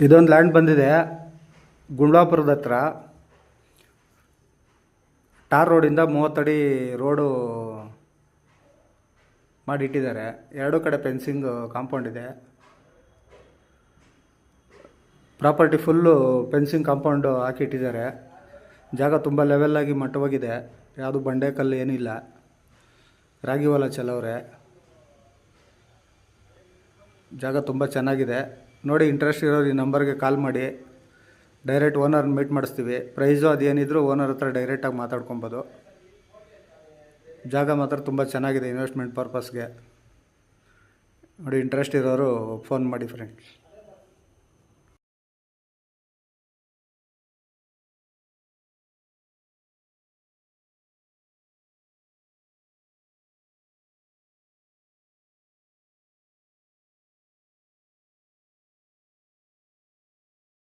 ಇದೊಂದು ಲ್ಯಾಂಡ್ ಬಂದಿದೆ ಗುಂಡ್ಲಾಪುರದ ಹತ್ರ. ಟಾರ್ ರೋಡಿಂದ 30 ಅಡಿ ರೋಡು ಮಾಡಿಟ್ಟಿದ್ದಾರೆ. ಎರಡೂ ಕಡೆ ಫೆನ್ಸಿಂಗ್ ಕಾಂಪೌಂಡ್ ಇದೆ. ಪ್ರಾಪರ್ಟಿ ಫುಲ್ಲು ಫೆನ್ಸಿಂಗ್ ಕಾಂಪೌಂಡು ಹಾಕಿಟ್ಟಿದ್ದಾರೆ. ಜಾಗ ತುಂಬ ಲೆವೆಲ್ಲಾಗಿ ಮಟ್ಟವಾಗಿದೆ. ಯಾವುದು ಬಂಡೆ ಕಲ್ಲು ಏನಿಲ್ಲ. ರಾಗಿ ಹೊಲ ಚೆಲ್ಲವ್ರೆ. ಜಾಗ ತುಂಬ ಚೆನ್ನಾಗಿದೆ. ನೋಡಿ, ಇಂಟ್ರೆಸ್ಟ್ ಇರೋರು ಈ ನಂಬರ್ಗೆ ಕಾಲ್ ಮಾಡಿ. ಡೈರೆಕ್ಟ್ ಓನರ್ನ ಮೀಟ್ ಮಾಡಿಸ್ತೀವಿ. ಪ್ರೈಸು ಅದೇನಿದ್ರು ಓನರ್ ಹತ್ರ ಡೈರೆಕ್ಟಾಗಿ ಮಾತಾಡ್ಕೊಬೋದು. ಜಾಗ ಮಾತ್ರ ತುಂಬ ಚೆನ್ನಾಗಿದೆ ಇನ್ವೆಸ್ಟ್ಮೆಂಟ್ ಪರ್ಪಸ್ಗೆ. ನೋಡಿ, ಇಂಟ್ರೆಸ್ಟ್ ಇರೋರು ಫೋನ್ ಮಾಡಿ ಫ್ರೆಂಡ್ಸ್.